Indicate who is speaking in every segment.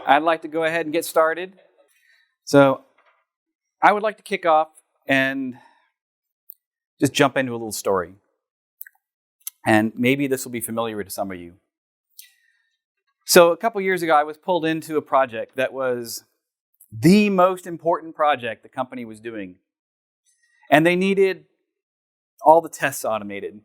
Speaker 1: I'd like to go ahead and get started. So I would like to kick off and just jump into a little story. And maybe this will be familiar to some of you. So a couple years ago, I was pulled into a project that was the most important project the company was doing. And they needed all the tests automated.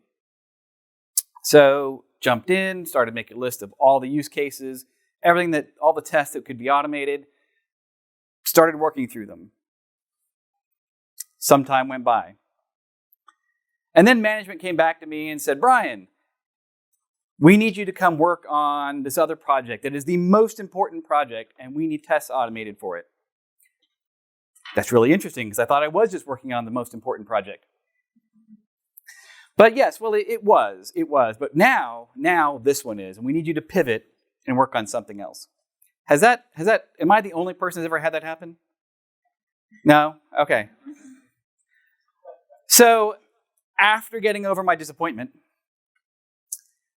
Speaker 1: So jumped in, started making a list of all the use cases, all the tests that could be automated, started working through them. Some time went by. And then management came back to me and said, Brian, we need you to come work on this other project that is the most important project, and we need tests automated for it. That's really interesting, because I thought I was just working on the most important project. But yes, well, it was. But now this one is, and we need you to pivot and work on something else. Am I the only person who's ever had that happen? No? Okay. So after getting over my disappointment,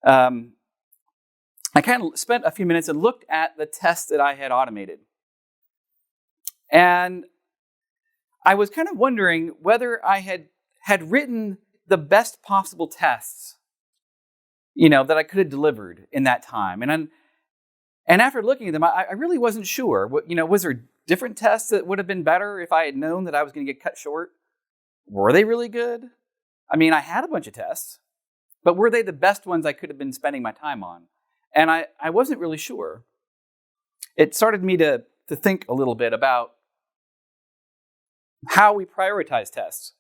Speaker 1: I kind of spent a few minutes and looked at the tests that I had automated. And I was kind of wondering whether I had written the best possible tests, that I could have delivered in that time. And after looking at them, I really wasn't sure. Was there different tests that would have been better if I had known that I was going to get cut short? Were they really good? I mean, I had a bunch of tests, but were they the best ones I could have been spending my time on? And I wasn't really sure. It started me to think a little bit about how we prioritize tests.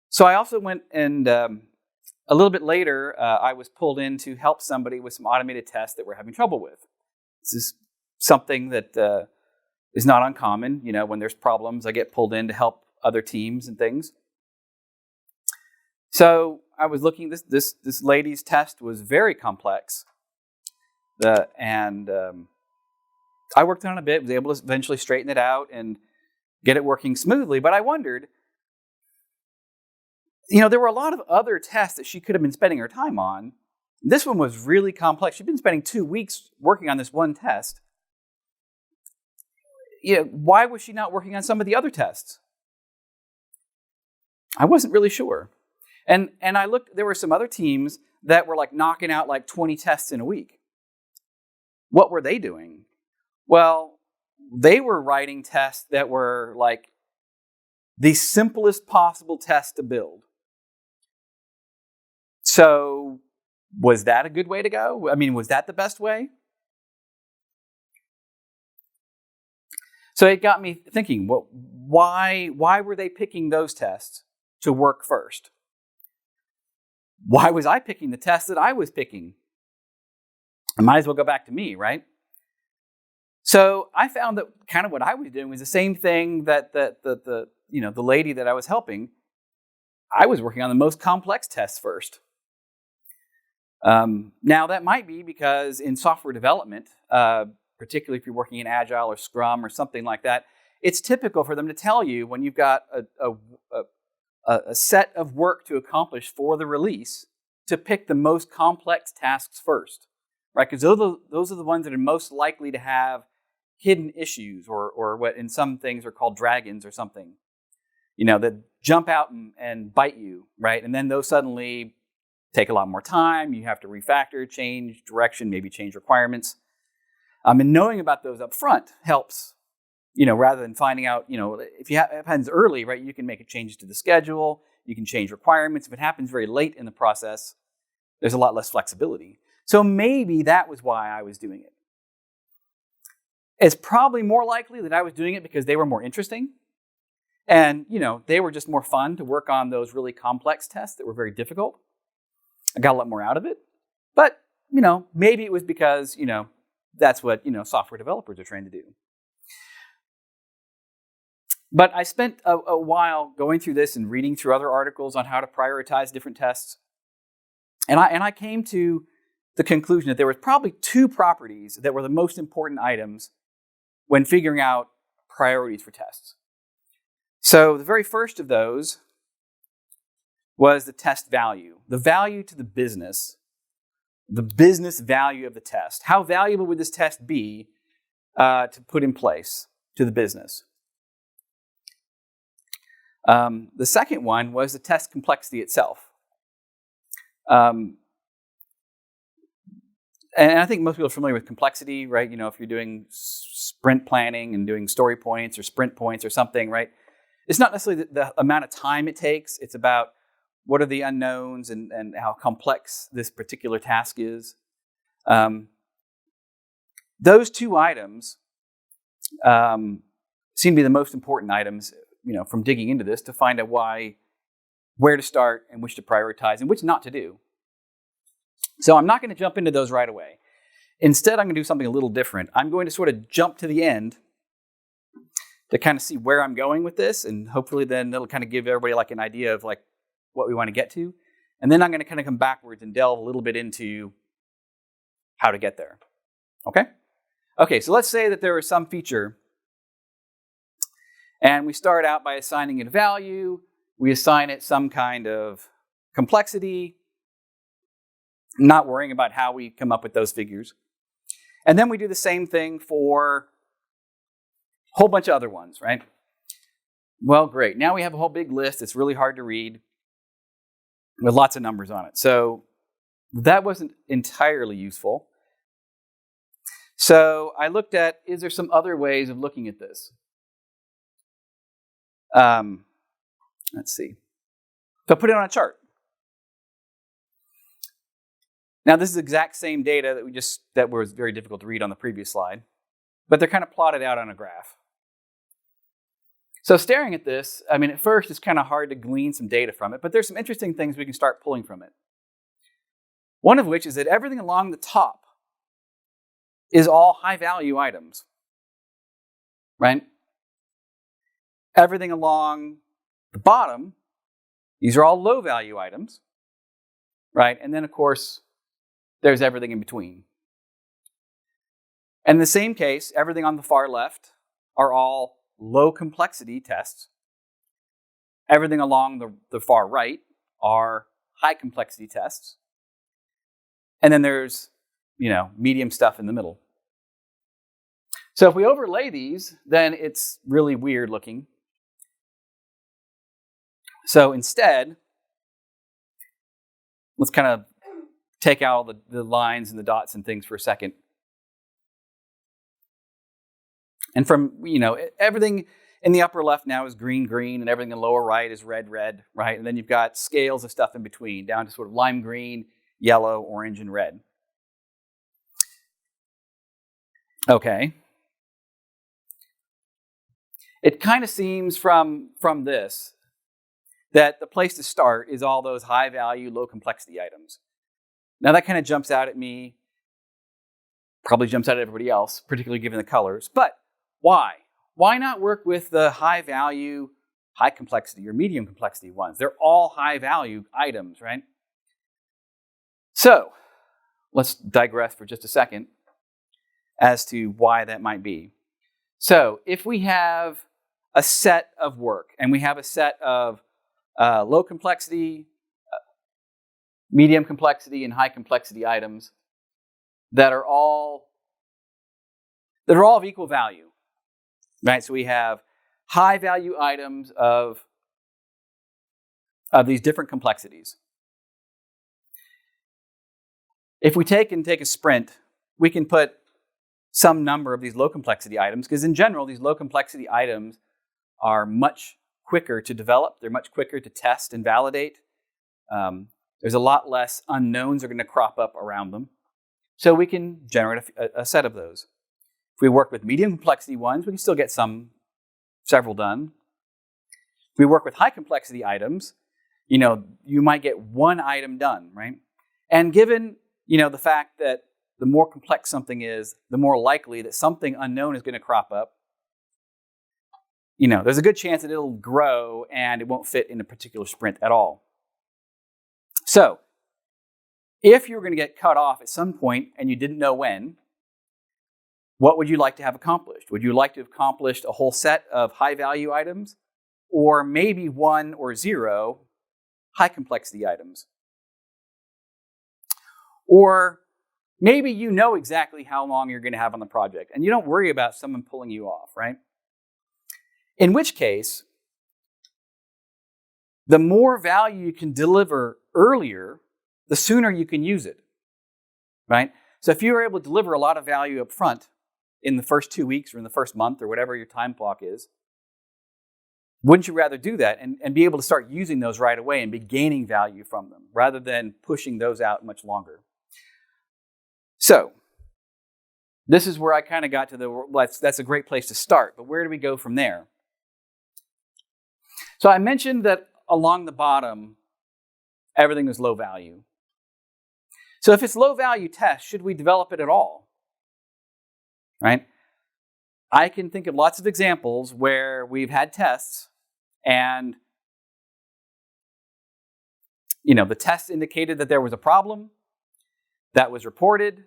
Speaker 1: So I also went and a little bit later, I was pulled in to help somebody with some automated tests that we're having trouble with. This is something that is not uncommon. When there's problems, I get pulled in to help other teams and things. So I was looking. This lady's test was very complex, and I worked on it a bit. Was able to eventually straighten it out and get it working smoothly. But I wondered. There were a lot of other tests that she could have been spending her time on. This one was really complex. She'd been spending 2 weeks working on this one test. Why was she not working on some of the other tests? I wasn't really sure. And I looked, there were some other teams that were knocking out 20 tests in a week. What were they doing? Well, they were writing tests that were the simplest possible test to build. So, was that a good way to go? I mean, was that the best way? So it got me thinking, why were they picking those tests to work first? Why was I picking the tests that I was picking? I might as well go back to me, right? So I found that kind of what I was doing was the same thing that the lady that I was helping. I was working on the most complex tests first. Now, that might be because in software development, particularly if you're working in Agile or Scrum or something like that, it's typical for them to tell you when you've got a set of work to accomplish for the release to pick the most complex tasks first, right? Because those are the ones that are most likely to have hidden issues or what in some things are called dragons or something, that jump out and bite you, right? And then those suddenly take a lot more time. You have to refactor, change direction, maybe change requirements. And knowing about those up front helps, rather than finding out, if it happens early, right, you can make changes to the schedule, you can change requirements. If it happens very late in the process, there's a lot less flexibility. So maybe that was why I was doing it. It's probably more likely that I was doing it because they were more interesting. And, they were just more fun to work on those really complex tests that were very difficult. I got a lot more out of it. But, maybe it was because, that's what, software developers are trained to do. But I spent a while going through this and reading through other articles on how to prioritize different tests. And I came to the conclusion that there was probably 2 properties that were the most important items when figuring out priorities for tests. So the very first of those was the test value, the value to the business the business value of the test. How valuable would this test be to put in place to the business? The second one was the test complexity itself. And I think most people are familiar with complexity, right? If you're doing sprint planning and doing story points or sprint points or something, right? It's not necessarily the amount of time it takes. It's about what are the unknowns and how complex this particular task is. Those two items seem to be the most important items, from digging into this to find out where to start and which to prioritize and which not to do. So I'm not going to jump into those right away. Instead, I'm going to do something a little different. I'm going to sort of jump to the end to kind of see where I'm going with this, and hopefully then it'll kind of give everybody like an idea of like what we want to get to. And then I'm going to kind of come backwards and delve a little bit into how to get there. Okay? Okay, so let's say that there is some feature, and we start out by assigning it a value. We assign it some kind of complexity, not worrying about how we come up with those figures. And then we do the same thing for a whole bunch of other ones, right? Well, great. Now we have a whole big list. It's really hard to read with lots of numbers on it. So that wasn't entirely useful. So I looked at, is there some other ways of looking at this? Let's see. So put it on a chart. Now, this is the exact same data that was very difficult to read on the previous slide, but they're kind of plotted out on a graph. So staring at this, at first it's kind of hard to glean some data from it, but there's some interesting things we can start pulling from it. One of which is that everything along the top is all high-value items, right? Everything along the bottom, these are all low-value items, right? And then, of course, there's everything in between. And in the same case, everything on the far left are all low-complexity tests. Everything along the far right are high-complexity tests. And then there's, medium stuff in the middle. So if we overlay these, then it's really weird looking. So instead, let's kind of take out all the lines and the dots and things for a second. And from, everything in the upper left now is green, and everything in the lower right is red, right? And then you've got scales of stuff in between, down to sort of lime green, yellow, orange, and red. Okay. It kind of seems from this that the place to start is all those high-value, low-complexity items. Now that kind of jumps out at me, probably jumps out at everybody else, particularly given the colors. But why? Why not work with the high-value, high-complexity, or medium-complexity ones? They're all high-value items, right? So let's digress for just a second as to why that might be. So if we have a set of work, and we have a set of low complexity, medium complexity, and high complexity items that are all of equal value, right? So we have high value items of these different complexities. If we take a sprint, we can put some number of these low complexity items, because in general, these low complexity items are much quicker to develop. They're much quicker to test and validate. There's a lot less unknowns are going to crop up around them. So we can generate a set of those. If we work with medium complexity ones, we can still get several done. If we work with high complexity items, you might get one item done, right? And given, the fact that the more complex something is, the more likely that something unknown is going to crop up. There's a good chance that it'll grow and it won't fit in a particular sprint at all. So, if you were going to get cut off at some point and you didn't know when, what would you like to have accomplished? Would you like to have accomplished a whole set of high-value items, or maybe 1 or 0 high-complexity items? Or maybe you know exactly how long you're going to have on the project, and you don't worry about someone pulling you off, right? In which case, the more value you can deliver earlier, the sooner you can use it, right? So if you're able to deliver a lot of value up front in the first 2 weeks or in the first month or whatever your time clock is, wouldn't you rather do that and be able to start using those right away and be gaining value from them rather than pushing those out much longer? So this is where I kind of got to that's a great place to start, but where do we go from there? So I mentioned that along the bottom, everything is low value. So if it's low value test, should we develop it at all? Right? I can think of lots of examples where we've had tests and the test indicated that there was a problem that was reported.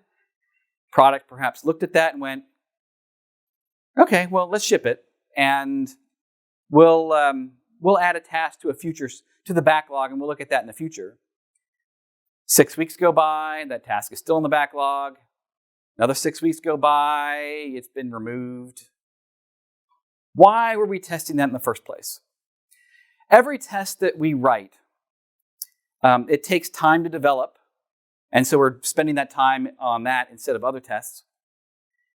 Speaker 1: Product perhaps looked at that and went, okay, well, let's ship it, and we'll add a task to the backlog, and we'll look at that in the future. 6 weeks go by, that task is still in the backlog. Another 6 weeks go by, it's been removed. Why were we testing that in the first place? Every test that we write, it takes time to develop, and so we're spending that time on that instead of other tests.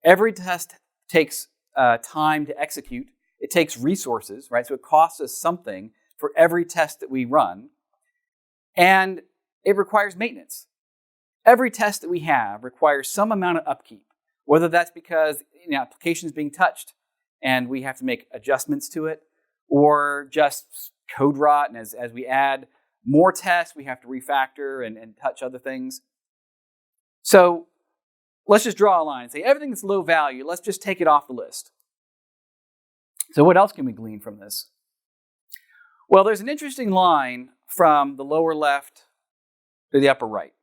Speaker 1: Every test takes time to execute. It takes resources, right? So it costs us something for every test that we run, and it requires maintenance. Every test that we have requires some amount of upkeep, whether that's because the application is being touched and we have to make adjustments to it, or just code rot, and as we add more tests, we have to refactor and touch other things. So let's just draw a line and say everything that's low value, let's just take it off the list. So what else can we glean from this? Well, there's an interesting line from the lower left to the upper right.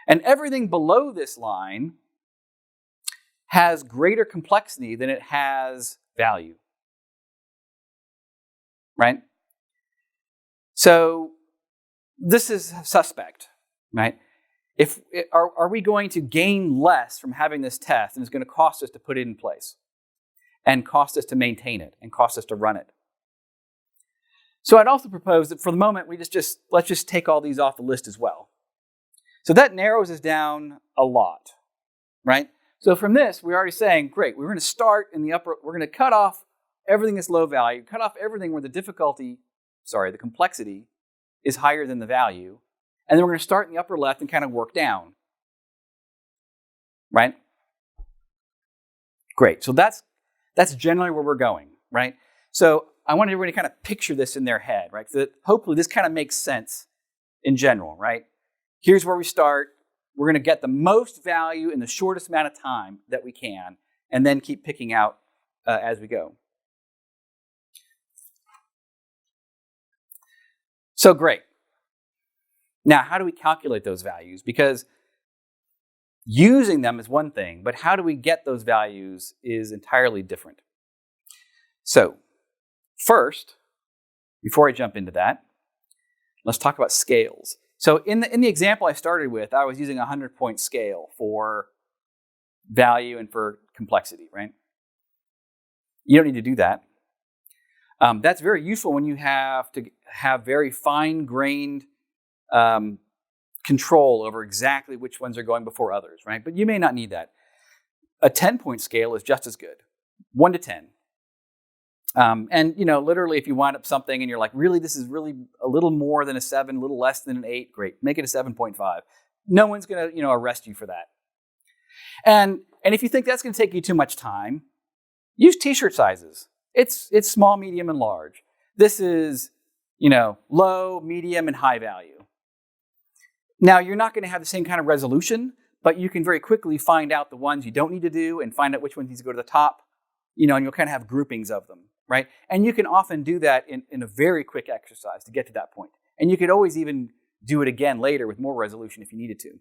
Speaker 1: And everything below this line has greater complexity than it has value. Right? So this is suspect, right? Are we going to gain less from having this test, and it's going to cost us to put it in place, and cost us to maintain it, and cost us to run it? So I'd also propose that for the moment, let's just take all these off the list as well. So that narrows us down a lot, right? So from this, we're already saying, great, we're going to start in the upper, we're going to cut off everything that's low value, cut off everything where the complexity is higher than the value, and then we're going to start in the upper left and kind of work down, right? Great, so that's generally where we're going, right? So I want everybody to kind of picture this in their head, right? So that hopefully this kind of makes sense in general, right? Here's where we start. We're going to get the most value in the shortest amount of time that we can, and then keep picking out as we go. So great. Now, how do we calculate those values? Because using them is one thing, but how do we get those values is entirely different. So first, before I jump into that, let's talk about scales. So in the example I started with, I was using a 100-point scale for value and for complexity, right? You don't need to do that. That's very useful when you have to have very fine-grained control over exactly which ones are going before others, right? But you may not need that. A 10-point scale is just as good, 1 to 10. And literally, if you wind up something and you're like, really, this is really a little more than a 7, a little less than an 8, great, make it a 7.5. No one's going to, arrest you for that. And if you think that's going to take you too much time, use T-shirt sizes. It's small, medium, and large. This is, low, medium, and high value. Now, you're not going to have the same kind of resolution, but you can very quickly find out the ones you don't need to do and find out which ones need to go to the top, and you'll kind of have groupings of them, right? And you can often do that in a very quick exercise to get to that point. And you could always even do it again later with more resolution if you needed to.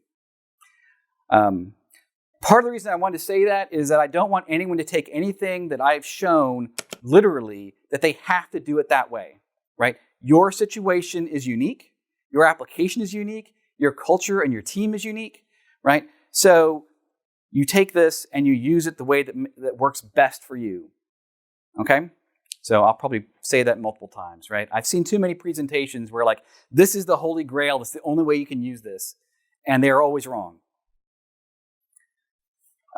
Speaker 1: Part of the reason I wanted to say that is that I don't want anyone to take anything that I've shown literally that they have to do it that way, right? Your situation is unique. Your application is unique. Your culture and your team is unique, right? So you take this and you use it the way that works best for you, okay? So I'll probably say that multiple times, right? I've seen too many presentations where like, this is the holy grail, this is the only way you can use this, and they're always wrong.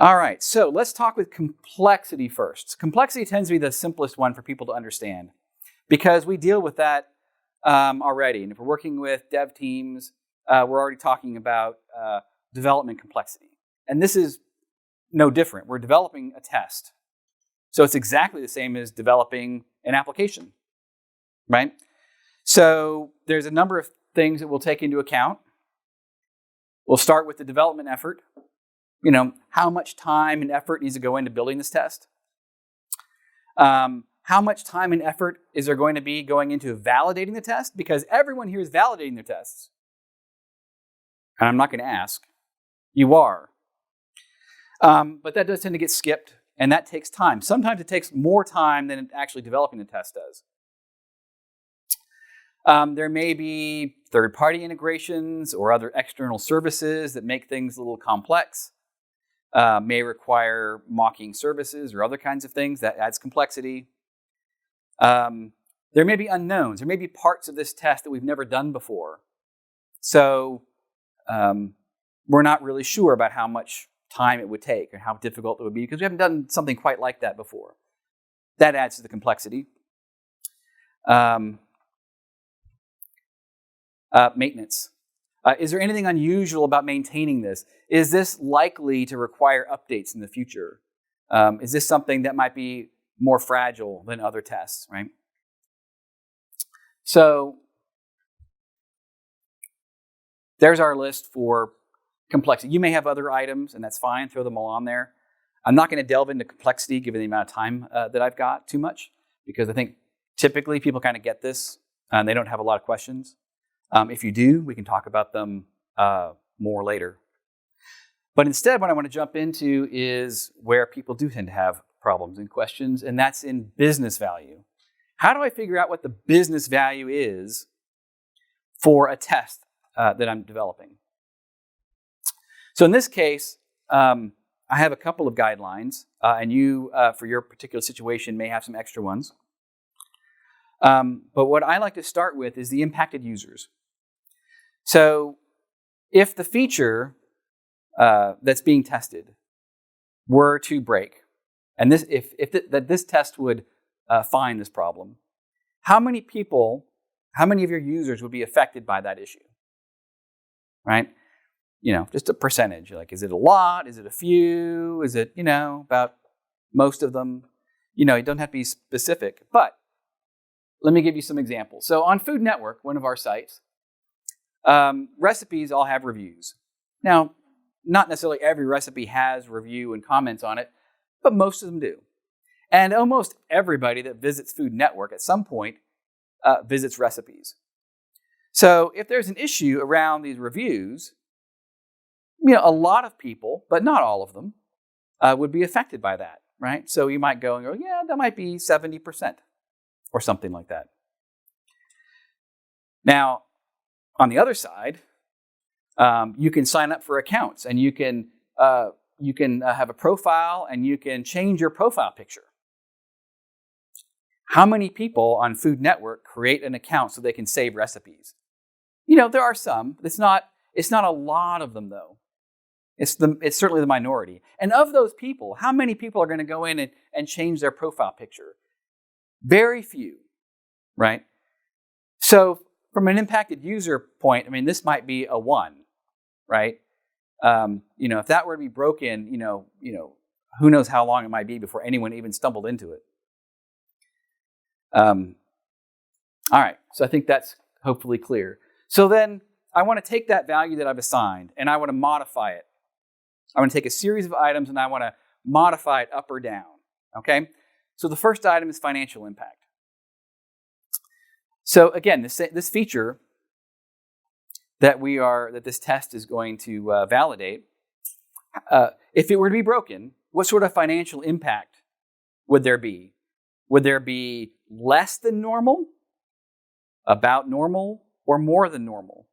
Speaker 1: All right, so let's talk with complexity first. Complexity tends to be the simplest one for people to understand because we deal with that already. And if we're working with dev teams, we're already talking about development complexity. And this is no different. We're developing a test. So it's exactly the same as developing an application, right? So there's a number of things that we'll take into account. We'll start with the development effort. How much time and effort needs to go into building this test? How much time and effort is there going to be going into validating the test? Because everyone here is validating their tests. And I'm not going to ask. You are. But that does tend to get skipped, and that takes time. Sometimes it takes more time than actually developing the test does. There may be third-party integrations or other external services that make things a little complex. May require mocking services or other kinds of things. That adds complexity. There may be unknowns. There may be parts of this test that we've never done before. So we're not really sure about how much time it would take or how difficult it would be because we haven't done something quite like that before. That adds to the complexity. Maintenance. Is there anything unusual about maintaining this? Is this likely to require updates in the future? Is this something that might be more fragile than other tests, right? So there's our list for complexity. You may have other items, and that's fine. Throw them all on there. I'm not going to delve into complexity given the amount of time that I've got too much because I think typically people kind of get this and they don't have a lot of questions. If you do, we can talk about them more later. But instead, what I want to jump into is where people do tend to have problems and questions, and that's in business value. How do I figure out what the business value is for a test that I'm developing? So in this case, I have a couple of guidelines, and you, for your particular situation, may have some extra ones. But what I like to start with is the impacted users. So if the feature that's being tested were to break, and this test would find this problem, how many of your users would be affected by that issue? Right? Just a percentage. Like, is it a lot? Is it a few? Is it, about most of them? You don't have to be specific, but let me give you some examples. So on Food Network, one of our sites, recipes all have reviews. Now, not necessarily every recipe has review and comments on it, but most of them do. And almost everybody that visits Food Network at some point visits recipes. So if there's an issue around these reviews, a lot of people, but not all of them, would be affected by that, right? So you might go and go, yeah, that might be 70% or something like that. Now, on the other side, you can sign up for accounts and you can have a profile and you can change your profile picture. How many people on Food Network create an account so they can save recipes? There are some. It's not a lot of them, though. It's certainly the minority. And of those people, how many people are going to go in and change their profile picture? Very few, right? So from an impacted user point, this might be a 1, right? If that were to be broken, who knows how long it might be before anyone even stumbled into it. All right, so I think that's hopefully clear. So then I want to take that value that I've assigned and I want to modify it. I want to take a series of items and I want to modify it up or down, okay? So the first item is financial impact. So again, this feature that this test is going to validate, if it were to be broken, what sort of financial impact would there be? Would there be less than normal, about normal, or more than normal?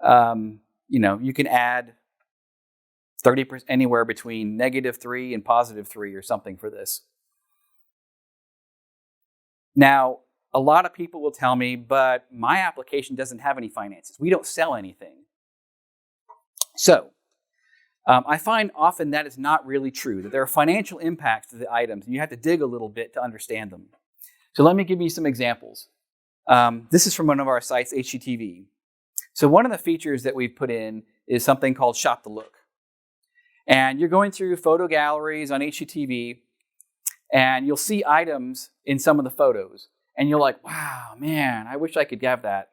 Speaker 1: You can add 30%, anywhere between -3 and +3 or something for this. Now, a lot of people will tell me, but my application doesn't have any finances. We don't sell anything. So, I find often that is not really true, that there are financial impacts to the items, and you have to dig a little bit to understand them. So let me give you some examples. This is from one of our sites, HGTV. So one of the features that we've put in is something called Shop the Look. And you're going through photo galleries on HGTV, and you'll see items in some of the photos. And you're like, wow, man, I wish I could have that.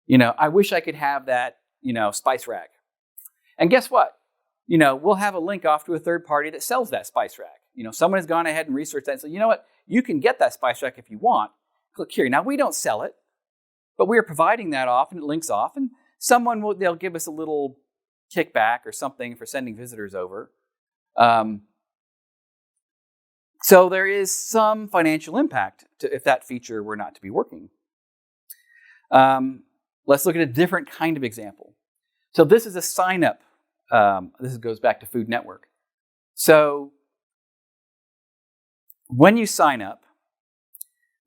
Speaker 1: I wish I could have that, spice rack. And guess what? We'll have a link off to a third party that sells that spice rack. Someone has gone ahead and researched that and said, you know what? You can get that spice rack if you want. Click here. Now, we don't sell it, but we are providing that off, and it links off, and they'll give us a little kickback or something for sending visitors over. So there is some financial impact if that feature were not to be working. Let's look at a different kind of example. So this is a sign-up. This goes back to Food Network. So when you sign up,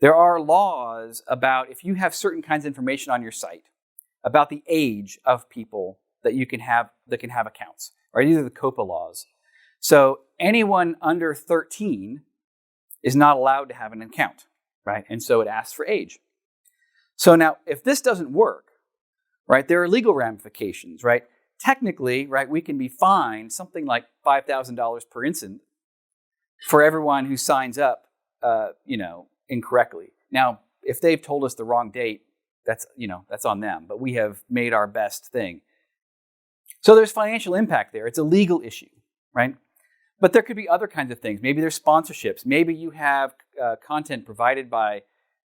Speaker 1: there are laws about if you have certain kinds of information on your site about the age of people that can have accounts. Right? These are the COPA laws. So anyone under 13 is not allowed to have an account, right? And so it asks for age. So now, if this doesn't work, right, there are legal ramifications, right? Technically, right, we can be fined something like $5,000 per incident for everyone who signs up, incorrectly. Now, if they've told us the wrong date, that's on them. But we have made our best thing. So there's financial impact there. It's a legal issue, right? But there could be other kinds of things. Maybe there's sponsorships. Maybe you have content provided by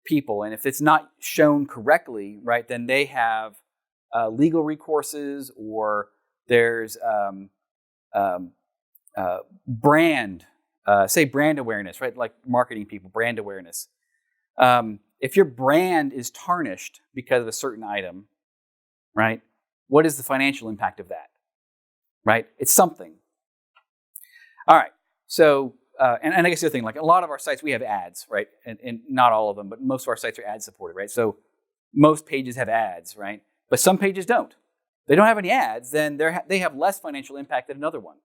Speaker 1: people, and if it's not shown correctly, right, then they have legal recourses, or there's brand awareness, right? Like marketing people, brand awareness. If your brand is tarnished because of a certain item, right, what is the financial impact of that, right? It's something. All right, so, and I guess the other thing, like a lot of our sites, we have ads, right? And not all of them, but most of our sites are ad supported, right? So most pages have ads, right? But some pages don't. They don't have any ads, then they have less financial impact than another one.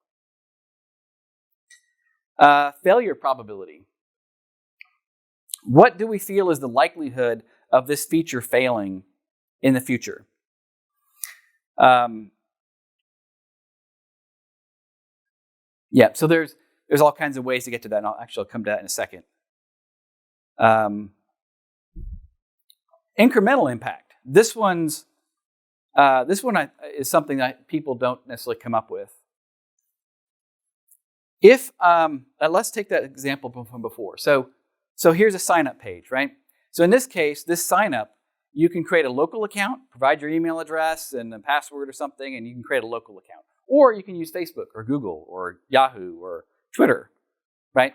Speaker 1: Failure probability. What do we feel is the likelihood of this feature failing in the future? Yeah, so there's all kinds of ways to get to that, and I'll come to that in a second. Incremental impact. This one is something that people don't necessarily come up with. If let's take that example from before. So here's a sign-up page, right? So in this case, this sign-up, you can create a local account, provide your email address and a password or something, and you can create a local account. Or you can use Facebook or Google or Yahoo or Twitter, right?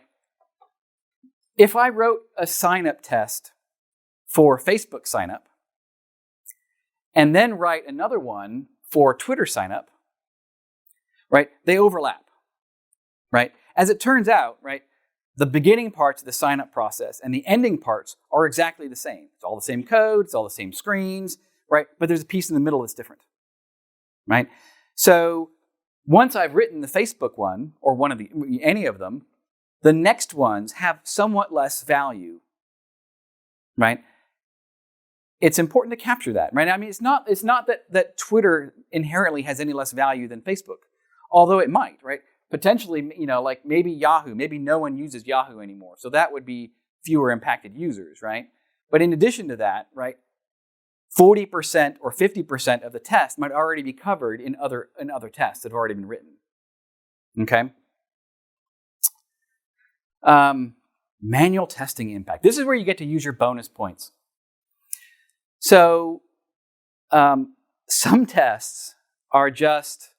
Speaker 1: If I wrote a sign-up test for Facebook sign-up and then write another one for Twitter sign-up, right, they overlap, right? As it turns out, right, the beginning parts of the sign-up process and the ending parts are exactly the same. It's all the same code, it's all the same screens, right? But there's a piece in the middle that's different, right? So once I've written the Facebook one, or any of them, the next ones have somewhat less value, right? It's important to capture that, right? I mean, it's not that Twitter inherently has any less value than Facebook, although it might, right? Potentially, like maybe Yahoo, maybe no one uses Yahoo anymore, so that would be fewer impacted users, right? But in addition to that, right, 40% or 50% of the test might already be covered in other tests that have already been written. Okay? Manual testing impact. This is where you get to use your bonus points. So some tests are just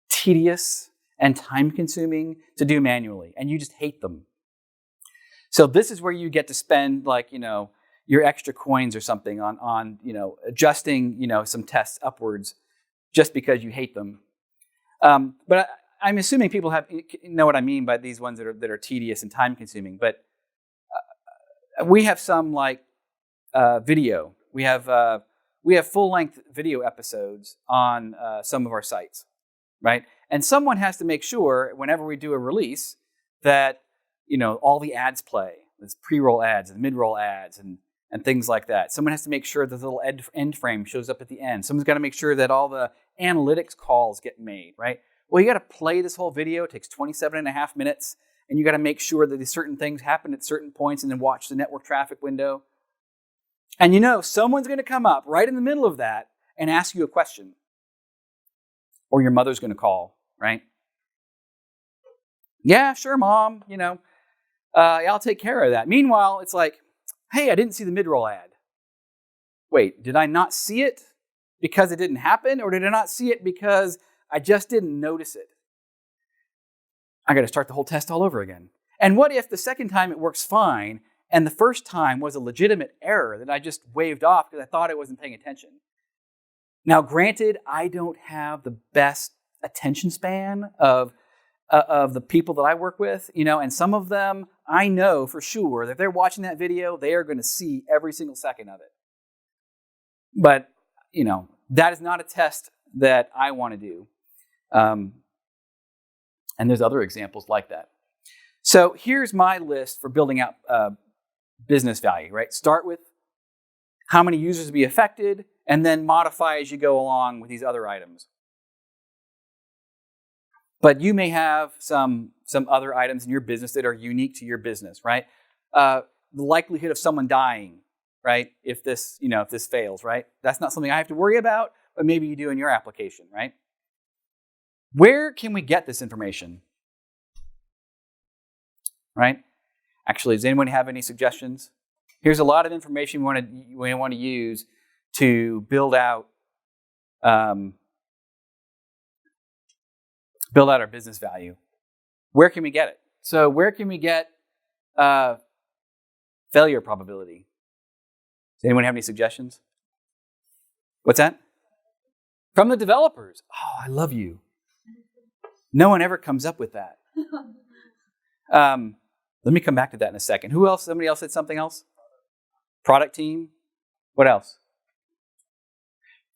Speaker 1: tedious and time-consuming to do manually, and you just hate them. So this is where you get to spend, your extra coins or something on adjusting, some tests upwards just because you hate them. But I'm assuming people know what I mean by these ones that are tedious and time consuming. But we have some like video. We have full length video episodes on some of our sites, right? And someone has to make sure whenever we do a release that all the ads play. There's pre-roll ads and mid-roll ads and things like that. Someone has to make sure that the little end frame shows up at the end. Someone's got to make sure that all the analytics calls get made, right? Well, you got to play this whole video. It takes 27.5 minutes, and you got to make sure that these certain things happen at certain points and then watch the network traffic window. And someone's going to come up right in the middle of that and ask you a question. Or your mother's going to call, right? Yeah, sure, Mom. I'll take care of that. Meanwhile, it's like, hey, I didn't see the mid-roll ad. Wait, did I not see it because it didn't happen? Or did I not see it because I just didn't notice it? I got to start the whole test all over again. And what if the second time it works fine and the first time was a legitimate error that I just waved off because I thought I wasn't paying attention? Now, granted, I don't have the best attention span of the people that I work with, and some of them, I know for sure that if they're watching that video, they are going to see every single second of it. But, that is not a test that I want to do. And there's other examples like that. So here's my list for building out business value, right? Start with how many users to be affected, and then modify as you go along with these other items. But you may have some other items in your business that are unique to your business, right? The likelihood of someone dying, right? If this fails, right? That's not something I have to worry about, but maybe you do in your application, right? Where can we get this information? Right? Actually, does anyone have any suggestions? Here's a lot of information we want to use to build out our business value. Where can we get it? So where can we get failure probability? Does anyone have any suggestions? What's that? From the developers. Oh, I love you. No one ever comes up with that. Let me come back to that in a second. Who else? Somebody else said something else? Product team. What else?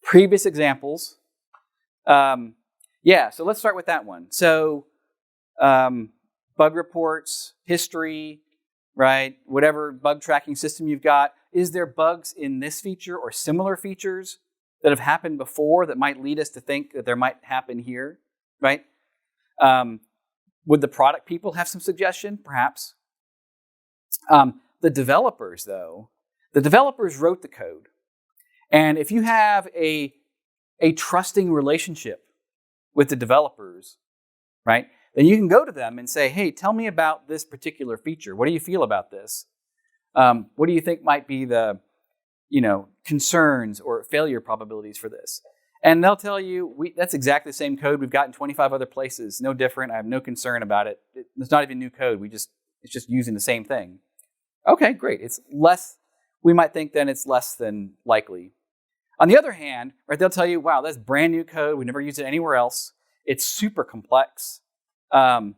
Speaker 1: Previous examples. So let's start with that one. So bug reports, history, right? Whatever bug tracking system you've got. Is there bugs in this feature or similar features that have happened before that might lead us to think that there might happen here, right? Would the product people have some suggestion? Perhaps. The developers, though, wrote the code. And if you have a trusting relationship with the developers, right, then you can go to them and say, hey, tell me about this particular feature. What do you feel about this? What do you think might be the concerns or failure probabilities for this? And they'll tell you, that's exactly the same code we've got in 25 other places. No different. I have no concern about it. It's not even new code. It's just using the same thing. Okay, great. It's less, we might think then it's less than likely. On the other hand, right, they'll tell you, wow, that's brand new code. We never used it anywhere else. It's super complex. I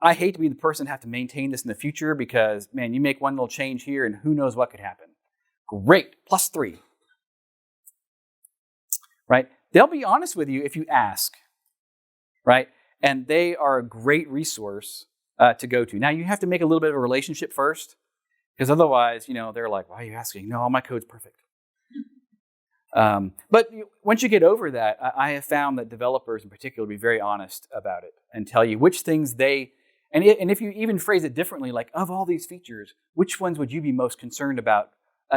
Speaker 1: hate to be the person to have to maintain this in the future because, man, you make one little change here and who knows what could happen. Great, +3. Right? They'll be honest with you if you ask, right? And they are a great resource to go to. Now, you have to make a little bit of a relationship first, because otherwise, they're like, why are you asking? No, all my code's perfect. But once you get over that, I have found that developers in particular be very honest about it and tell you which things and if you even phrase it differently, like, of all these features, which ones would you be most concerned about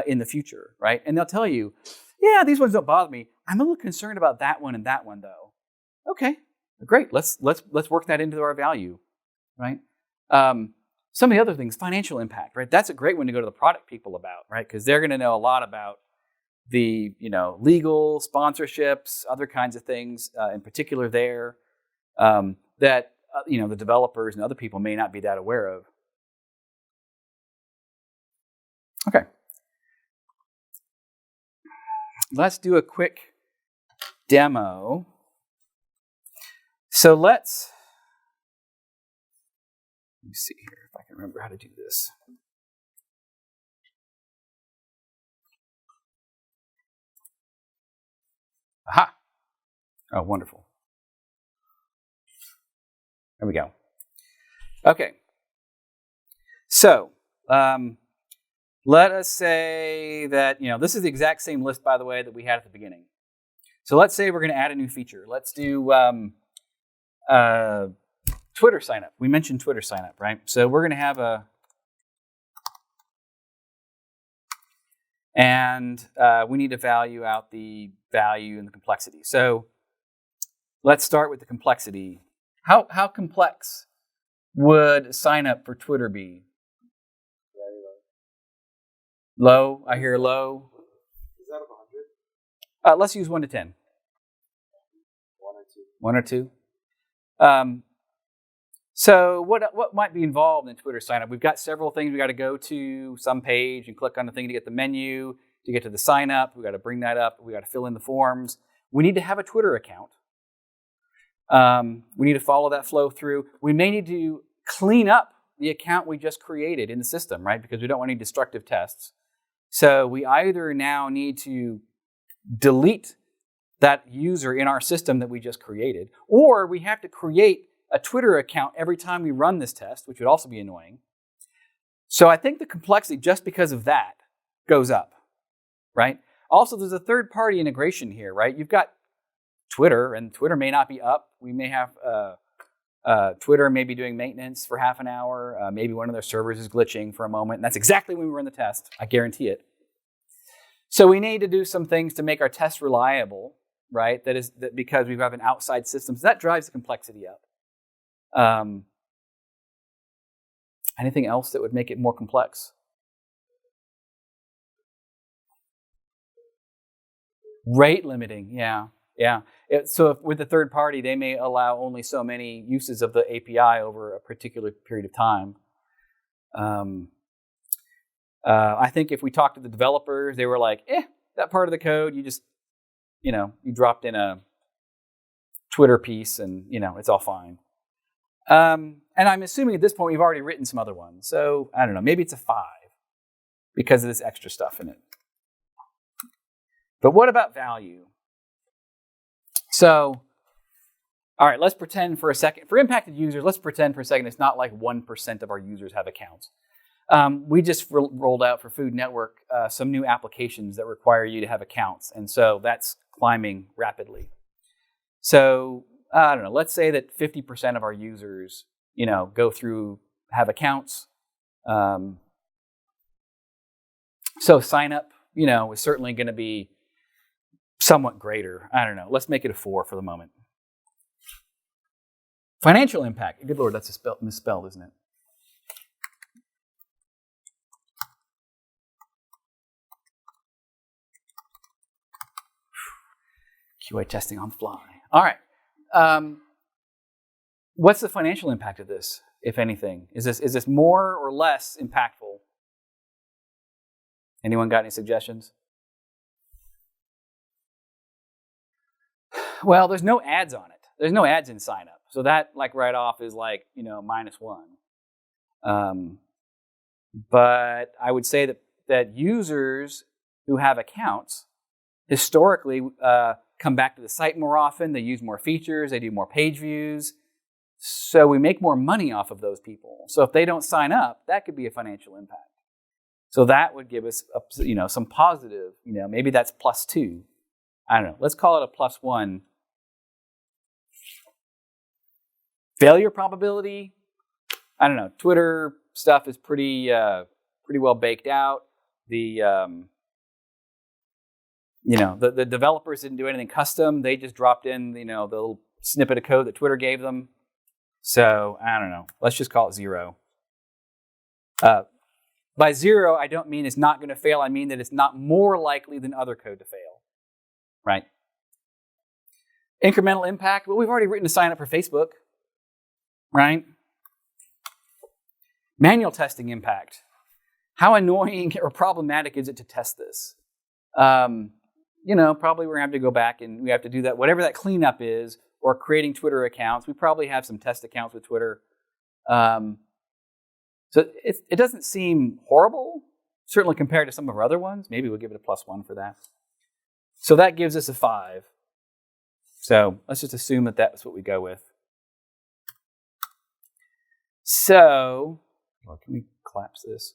Speaker 1: in the future, right? And they'll tell you, yeah, these ones don't bother me. I'm a little concerned about that one and that one, though. Okay, great. Let's work that into our value, right? Some of the other things, financial impact, right? That's a great one to go to the product people about, right? Because they're going to know a lot about the legal sponsorships, other kinds of things, in particular there, that the developers and other people may not be that aware of. Okay. Let's do a quick demo. So let me see here if I can remember how to do this. Aha! Oh, wonderful. There we go. Okay. So let us say that, this is the exact same list, by the way, that we had at the beginning. So let's say we're going to add a new feature. Let's do Twitter sign up. We mentioned Twitter sign up, right? So we're going to have we need to value out the value and the complexity. So let's start with the complexity. How complex would sign up for Twitter be?
Speaker 2: Very low.
Speaker 1: Low? I hear low.
Speaker 2: Is that of 100?
Speaker 1: Let's use 1 to 10.
Speaker 2: 1 or 2.
Speaker 1: 1 or 2. So what might be involved in Twitter sign up? We've got several things. We got to go to some page and click on the thing to get the menu, to get to the sign up. We got to bring that up. We got to fill in the forms. We need to have a Twitter account. We need to follow that flow through. We may need to clean up the account we just created in the system, right? Because we don't want any destructive tests. So we either now need to delete that user in our system that we just created, or we have to create a Twitter account every time we run this test, which would also be annoying. So I think the complexity, just because of that, goes up, right? Also, there's a third-party integration here, right? You've got Twitter, and Twitter may not be up. We may have Twitter may be doing maintenance for half an hour. Maybe one of their servers is glitching for a moment, and that's exactly when we run the test. I guarantee it. So we need to do some things to make our test reliable, right? That because we have an outside system. So that drives the complexity up. Anything else that would make it more complex? Rate limiting, yeah. So with the third party, they may allow only so many uses of the API over a particular period of time. I think if we talked to the developers, they were like, that part of the code, you just, you dropped in a Twitter piece and, it's all fine. And I'm assuming at this point we've already written some other ones. So I don't know, maybe it's a 5 because of this extra stuff in it. But what about value? So, all right, let's pretend for a second. For impacted users, let's pretend for a second it's not like 1% of our users have accounts. We just rolled out for Food Network some new applications that require you to have accounts. And so that's climbing rapidly. So, I don't know, let's say that 50% of our users, go through, have accounts. So sign up, is certainly going to be somewhat greater. I don't know. Let's make it a 4 for the moment. Financial impact. Good Lord, that's misspelled, isn't it? QA testing on the fly. All right. What's the financial impact of this, if anything? Is this more or less impactful? Anyone got any suggestions? Well, there's no ads on it. There's no ads in sign up. So that right off is -1. But I would say that users who have accounts historically come back to the site more often. They use more features. They do more page views. So we make more money off of those people. So if they don't sign up, that could be a financial impact. So that would give us some positive. Maybe that's +2. I don't know. Let's call it a +1. Failure probability. I don't know. Twitter stuff is pretty well baked out. The developers didn't do anything custom. They just dropped in the little snippet of code that Twitter gave them. So I don't know. Let's just call it 0. By 0, I don't mean it's not going to fail. I mean that it's not more likely than other code to fail. Right? Incremental impact. Well, we've already written a sign up for Facebook. Right? Manual testing impact. How annoying or problematic is it to test this? probably we're going to have to go back and we have to do that, whatever that cleanup is, or creating Twitter accounts. We probably have some test accounts with Twitter. So it doesn't seem horrible, certainly compared to some of our other ones. Maybe we'll give it a +1 for that. So that gives us a 5. So let's just assume that that's what we go with. So, can we collapse this?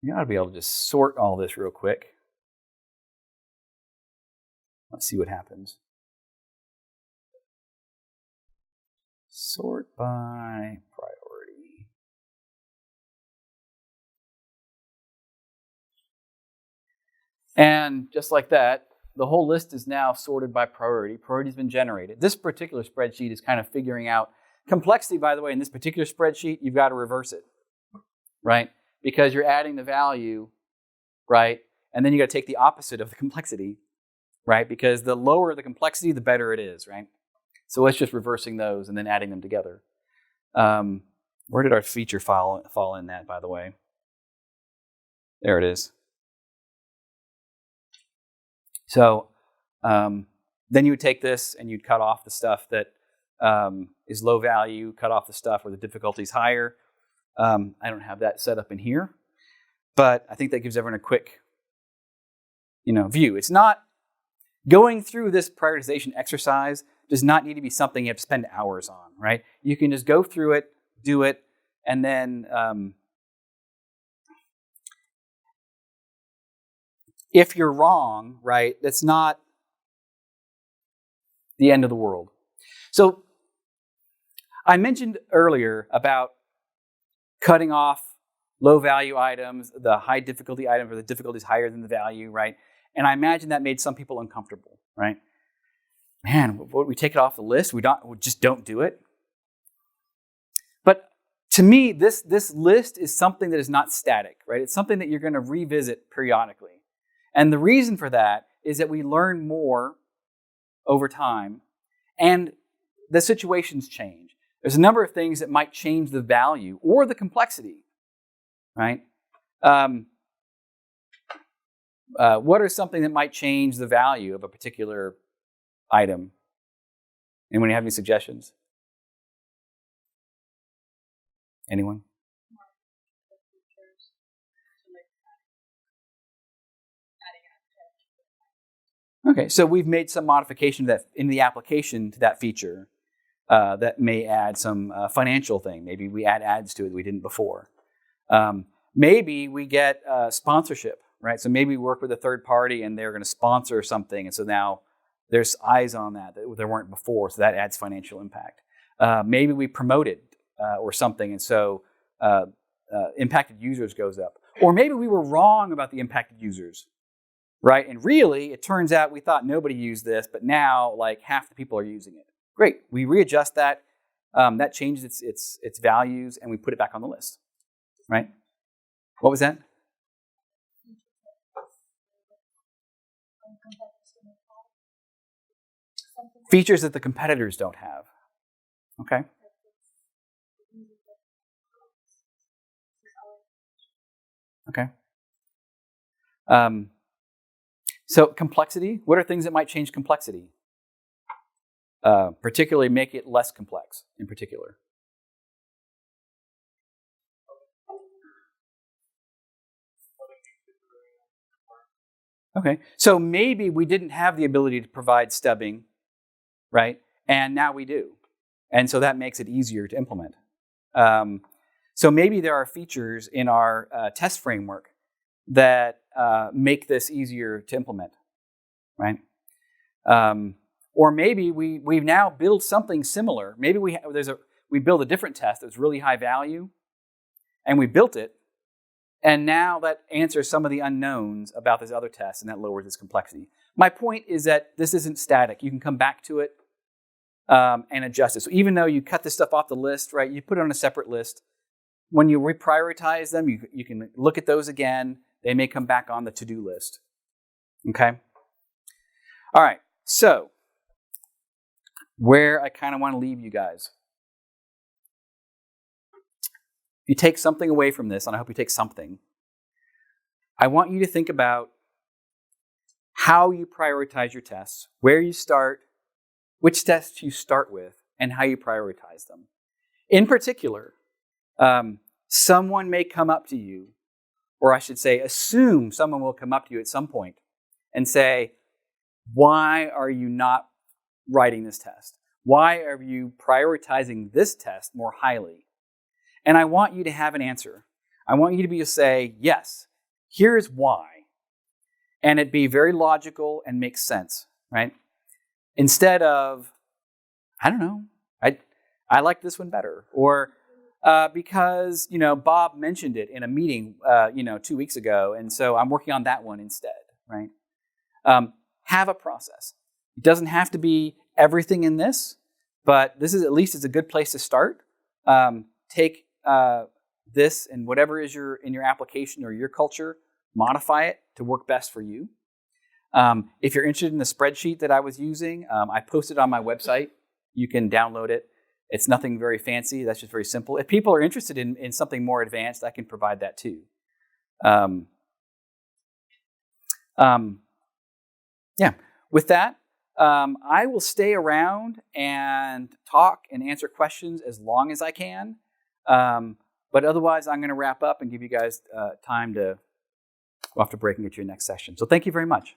Speaker 1: You ought to be able to just sort all this real quick. Let's see what happens. Sort by priority. And just like that, the whole list is now sorted by priority. Priority's been generated. This particular spreadsheet is kind of figuring out complexity, by the way. In this particular spreadsheet, you've got to reverse it, right? Because you're adding the value, right? And then you got to take the opposite of the complexity, right? Because the lower the complexity, the better it is, right? So let's just reversing those and then adding them together. Where did our feature fall in that, by the way? There it is. So then you would take this and you'd cut off the stuff that is low value, cut off the stuff where the difficulty is higher. I don't have that set up in here, but I think that gives everyone a quick, view. It's not going through this prioritization exercise does not need to be something you have to spend hours on, right? You can just go through it, do it, and then if you're wrong, right, that's not the end of the world. So I mentioned earlier about cutting off low value items, the high difficulty items where the difficulty is higher than the value, right? And I imagine that made some people uncomfortable, right? Man, we take it off the list? We just don't do it? But to me, this list is something that is not static, right? It's something that you're going to revisit periodically. And the reason for that is that we learn more over time, and the situations change. There's a number of things that might change the value or the complexity, right? What are something that might change the value of a particular item? Anyone have any suggestions? Anyone? Okay, so we've made some modification that in the application to that feature that may add some financial thing. Maybe we add ads to it that we didn't before. Maybe we get sponsorship, right? So maybe we work with a third party and they're going to sponsor something, and so now there's eyes on that there weren't before, so that adds financial impact. Maybe we promote it or something, and so impacted users goes up. Or maybe we were wrong about the impacted users, right? And really, it turns out we thought nobody used this, but now like half the people are using it. Great, we readjust that. That changes its values, and we put it back on the list, right? What was that? Features that the competitors don't have. Okay. Okay. So complexity, what are things that might change complexity? Particularly make it less complex in particular. Okay, so maybe we didn't have the ability to provide stubbing, right? And now we do. And so that makes it easier to implement. So maybe there are features in our test framework that make this easier to implement, right? Or maybe we've now built something similar. Maybe we build a different test that's really high value, and we built it, and now that answers some of the unknowns about this other test, and that lowers its complexity. My point is that this isn't static. You can come back to it and adjust it. So even though you cut this stuff off the list, right, you put it on a separate list. When you reprioritize them, you can look at those again. They may come back on the to-do list. Okay? All right, so where I kind of want to leave you guys. if you take something away from this, and I hope you take something, I want you to think about how you prioritize your tests, where you start, which tests you start with, and how you prioritize them. In particular, someone may come up to you, or I should say, assume someone will come up to you at some point and say, why are you not writing this test? Why are you prioritizing this test more highly? And I want you to have an answer. I want you to be able to say, yes, here's why. And it be very logical and make sense, right? Instead of, I don't know, I like this one better. Or because, Bob mentioned it in a meeting, 2 weeks ago, and so I'm working on that one instead, right? Have a process. It doesn't have to be everything in this, but this is at least is a good place to start. Take this and whatever is in your application or your culture, modify it to work best for you. If you're interested in the spreadsheet that I was using, I posted on my website. You can download it. It's nothing very fancy. That's just very simple. If people are interested in something more advanced, I can provide that too. With that, I will stay around and talk and answer questions as long as I can. But otherwise, I'm going to wrap up and give you guys time to go off to break and get to your next session. So thank you very much.